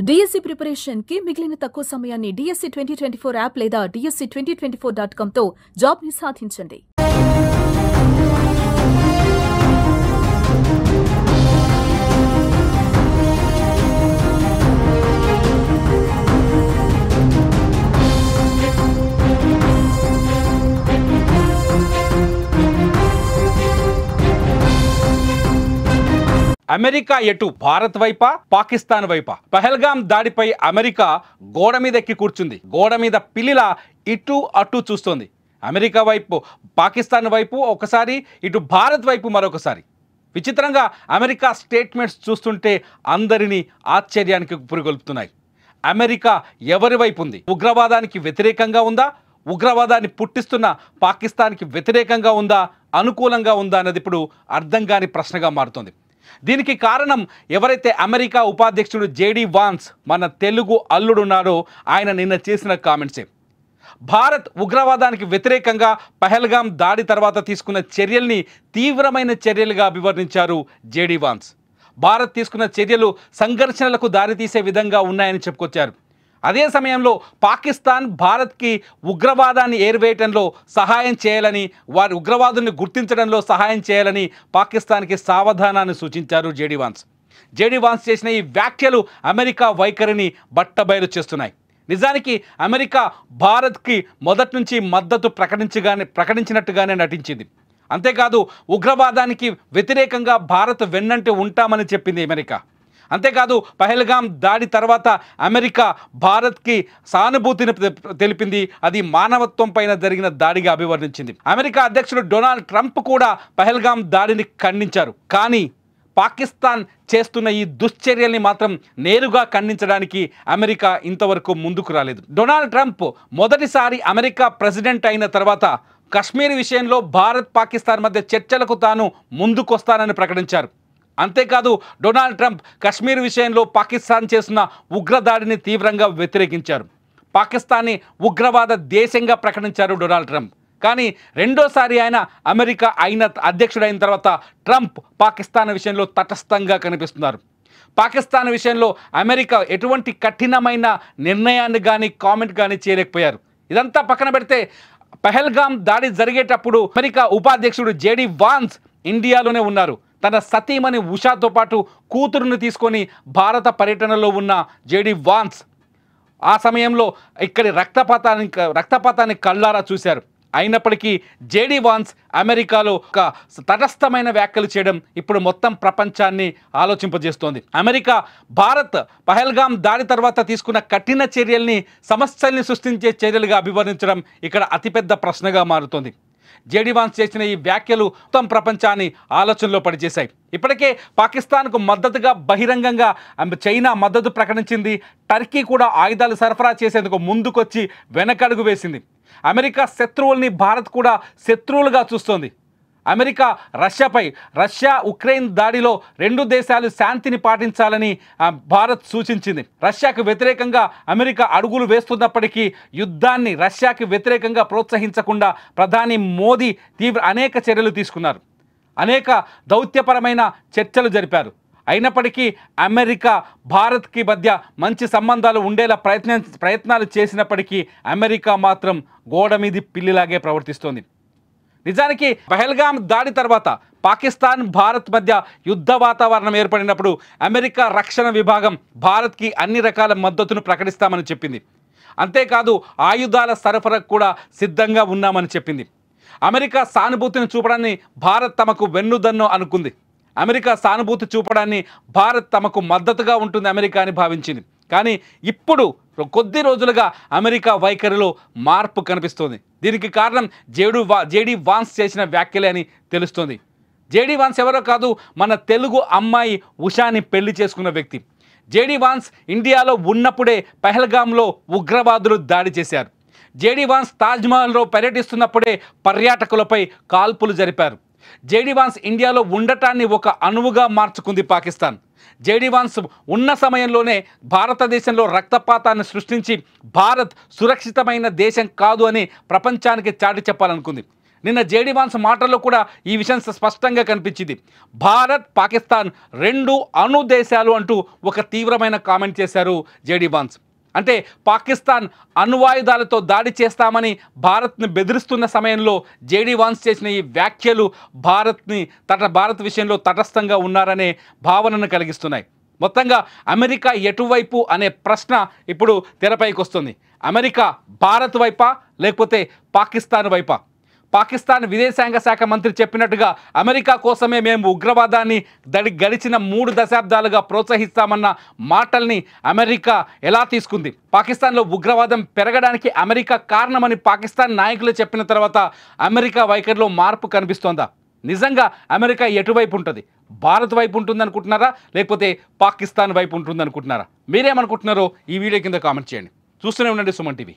DSC preparation కి మిగిలిన తక్కువ సమయాన్ని డిఎస్సి 2024 యాప్ లేదా DSC2024.com తో జాబ్ ని సాధించండి. అమెరికా ఎటు భారత్ వైపా పాకిస్తాన్ వైపా? పహల్గాం దాడిపై అమెరికా గోడ మీద ఎక్కి కూర్చుంది. గోడ మీద పిల్లిలా ఇటు అటు చూస్తోంది. అమెరికా వైపు పాకిస్తాన్ వైపు ఒకసారి, ఇటు భారత్ వైపు మరొకసారి. విచిత్రంగా అమెరికా స్టేట్మెంట్స్ చూస్తుంటే అందరినీ ఆశ్చర్యానికి పురిగొల్పుతున్నాయి. అమెరికా ఎవరి వైపు ఉంది? ఉగ్రవాదానికి వ్యతిరేకంగా ఉందా? ఉగ్రవాదాన్ని పుట్టిస్తున్న పాకిస్తాన్కి వ్యతిరేకంగా ఉందా? అనుకూలంగా ఉందా అన్నది ఇప్పుడు అర్థం కాని ప్రశ్నగా మారుతుంది. దీనికి కారణం ఎవరైతే అమెరికా ఉపాధ్యక్షుడు జేడీ వాన్స్, మన తెలుగు అల్లుడున్నారో ఆయన నిన్న చేసిన కామెంట్సే. భారత్ ఉగ్రవాదానికి వ్యతిరేకంగా పహల్గాం దాడి తర్వాత తీసుకున్న చర్యల్ని తీవ్రమైన చర్యలుగా అభివర్ణించారు జేడీ వాన్స్. భారత్ తీసుకున్న చర్యలు సంఘర్షణలకు దారితీసే విధంగా ఉన్నాయని చెప్పుకొచ్చారు. అదే సమయంలో పాకిస్తాన్ భారత్కి ఉగ్రవాదాన్ని ఏరివేయటంలో సహాయం చేయాలని, వారి ఉగ్రవాదుల్ని గుర్తించడంలో సహాయం చేయాలని పాకిస్తాన్కి సావధానాన్ని సూచించారు జేడీ వాన్స్. జేడీ వాన్స్ చేసిన ఈ వ్యాఖ్యలు అమెరికా వైఖరిని బట్టబయలు చేస్తున్నాయి. నిజానికి అమెరికా భారత్కి మొదటి నుంచి మద్దతు ప్రకటించినట్టుగానే నటించింది. అంతేకాదు ఉగ్రవాదానికి వ్యతిరేకంగా భారత్ వెన్నంటి ఉంటామని చెప్పింది అమెరికా. అంతేకాదు పహల్గాం దాడి తర్వాత అమెరికా భారత్కి సానుభూతిని తెలిపింది. అది మానవత్వం పైన జరిగిన దాడిగా అభివర్ణించింది. అమెరికా అధ్యక్షుడు డొనాల్డ్ ట్రంప్ కూడా పహల్గాం దాడిని ఖండించారు. కానీ పాకిస్తాన్ చేస్తున్న ఈ దుశ్చర్యల్ని మాత్రం నేరుగా ఖండించడానికి అమెరికా ఇంతవరకు ముందుకు రాలేదు. డొనాల్డ్ ట్రంప్ మొదటిసారి అమెరికా ప్రెసిడెంట్ అయిన తర్వాత కశ్మీర్ విషయంలో భారత్ పాకిస్తాన్ మధ్య చర్చలకు తాను ముందుకొస్తానని ప్రకటించారు. అంతేకాదు డొనాల్డ్ ట్రంప్ కశ్మీర్ విషయంలో పాకిస్తాన్ చేసిన ఉగ్రదాడిని తీవ్రంగా వ్యతిరేకించారు. పాకిస్తాన్ని ఉగ్రవాద దేశంగా ప్రకటించారు డొనాల్డ్ ట్రంప్. కానీ రెండోసారి ఆయన అమెరికా అధ్యక్షుడైన తర్వాత ట్రంప్ పాకిస్తాన్ విషయంలో తటస్థంగా కనిపిస్తున్నారు. పాకిస్తాన్ విషయంలో అమెరికా ఎటువంటి కఠినమైన నిర్ణయాన్ని కానీ కామెంట్ కానీ చేయలేకపోయారు. ఇదంతా పక్కన పెడితే పహల్గాం దాడి జరిగేటప్పుడు అమెరికా ఉపాధ్యక్షుడు జేడీ వాన్స్ ఇండియాలోనే ఉన్నారు. తన సతీమణి ఉషాతో పాటు కూతురుని తీసుకొని భారత పర్యటనలో ఉన్న జేడీ వాన్స్ ఆ సమయంలో ఇక్కడి రక్తపాతాన్ని కళ్ళారా చూశారు. అయినప్పటికీ జేడీ వాన్స్ అమెరికాలో ఒక తటస్థమైన వ్యాఖ్యలు చేయడం ఇప్పుడు మొత్తం ప్రపంచాన్ని ఆలోచింపజేస్తోంది. అమెరికా భారత్ పహల్గాం దాడి తర్వాత తీసుకున్న కఠిన చర్యల్ని సమస్యల్ని సృష్టించే చర్యలుగా అభివర్ణించడం ఇక్కడ అతిపెద్ద ప్రశ్నగా మారుతోంది. జేడీ వాన్స్ చేసిన ఈ వ్యాఖ్యలు మొత్తం ప్రపంచాన్ని ఆలోచనలో పడిచేశాయి. ఇప్పటికే పాకిస్తాన్కు మద్దతుగా బహిరంగంగా చైనా మద్దతు ప్రకటించింది. టర్కీ కూడా ఆయుధాలు సరఫరా చేసేందుకు ముందుకొచ్చి వెనకడుగు వేసింది. అమెరికా శత్రువుల్ని భారత్ కూడా శత్రువులుగా చూస్తోంది. రష్యా ఉక్రెయిన్ దాడిలో రెండు దేశాలు శాంతిని పాటించాలని భారత్ సూచించింది. రష్యాకు వ్యతిరేకంగా అమెరికా అడుగులు వేస్తున్నప్పటికీ యుద్ధాన్ని రష్యాకి వ్యతిరేకంగా ప్రోత్సహించకుండా ప్రధాని మోదీ అనేక చర్యలు తీసుకున్నారు. అనేక దౌత్యపరమైన చర్చలు జరిపారు. అయినప్పటికీ అమెరికా భారత్కి మధ్య మంచి సంబంధాలు ఉండేలా ప్రయత్నాలు చేసినప్పటికీ అమెరికా మాత్రం గోడ మీది పిల్లిలాగే ప్రవర్తిస్తోంది. నిజానికి పహల్గాం దాడి తర్వాత పాకిస్తాన్ భారత్ మధ్య యుద్ధ వాతావరణం ఏర్పడినప్పుడు అమెరికా రక్షణ విభాగం భారత్కి అన్ని రకాల మద్దతును ప్రకటిస్తామని చెప్పింది. అంతేకాదు ఆయుధాల సరఫరాకు కూడా సిద్ధంగా ఉన్నామని చెప్పింది. అమెరికా సానుభూతిని చూపడాన్ని భారత్ తమకు వెన్నుదన్ను అనుకుంది. అమెరికా సానుభూతి చూపడాన్ని భారత్ తమకు మద్దతుగా ఉంటుంది అమెరికా అని భావించింది. కానీ ఇప్పుడు కొద్ది రోజులుగా అమెరికా వైఖరిలో మార్పు కనిపిస్తోంది. దీనికి కారణం జేడీ వాన్స్ చేసిన వ్యాఖ్యలే అని తెలుస్తోంది. జేడీ వాన్స్ ఎవరో కాదు, మన తెలుగు అమ్మాయి ఉషాని పెళ్లి చేసుకున్న వ్యక్తి. జేడీ వాన్స్ ఇండియాలో ఉన్నప్పుడే పహల్గాంలో ఉగ్రవాదులు దాడి చేశారు. జేడీ వాన్స్ తాజ్మహల్లో పర్యటిస్తున్నప్పుడే పర్యాటకులపై కాల్పులు జరిపారు. జేడీ వాన్స్ ఇండియాలో ఉండటాన్ని ఒక అణువుగా మార్చుకుంది పాకిస్తాన్. జేడీ వాన్స్ ఉన్న సమయంలోనే భారతదేశంలో రక్తపాతాన్ని సృష్టించి భారత్ సురక్షితమైన దేశం కాదు అని ప్రపంచానికి చాటి చెప్పాలనుకుంది. నిన్న జేడీ వాన్స్ మాటల్లో కూడా ఈ విషయం స్పష్టంగా కనిపించింది. భారత్ పాకిస్తాన్ రెండు అణు దేశాలు అంటూ ఒక తీవ్రమైన కామెంట్ చేశారు జేడీ వాన్స్. అంటే పాకిస్తాన్ అణ్వాయుధాలతో దాడి చేస్తామని భారత్ని బెదిరిస్తున్న సమయంలో జేడీ వాన్స్ చేసిన ఈ వ్యాఖ్యలు భారత్ విషయంలో తటస్థంగా ఉన్నారనే భావనను కలిగిస్తున్నాయి. మొత్తంగా అమెరికా ఎటువైపు అనే ప్రశ్న ఇప్పుడు తెరపైకి వస్తుంది. అమెరికా భారత్ వైపా లేకపోతే పాకిస్తాన్ వైపా? పాకిస్తాన్ విదేశాంగ శాఖ మంత్రి చెప్పినట్టుగా అమెరికా కోసమే మేము ఉగ్రవాదాన్ని గడిచిన 3 దశాబ్దాలుగా ప్రోత్సహిస్తామన్న మాటల్ని అమెరికా ఎలా తీసుకుంది? పాకిస్తాన్లో ఉగ్రవాదం పెరగడానికి అమెరికా కారణమని పాకిస్తాన్ నాయకులు చెప్పిన తర్వాత అమెరికా వైఖరిలో మార్పు కనిపిస్తోందా? నిజంగా అమెరికా ఎటువైపు ఉంటుంది? భారత్ వైపు ఉంటుంది అనుకుంటున్నారా లేకపోతే పాకిస్తాన్ వైపు ఉంటుంది అనుకుంటున్నారా? మీరేమనుకుంటున్నారో ఈ వీడియో కింద కామెంట్ చేయండి. చూస్తూనే ఉండండి సుమన్ టీవీ.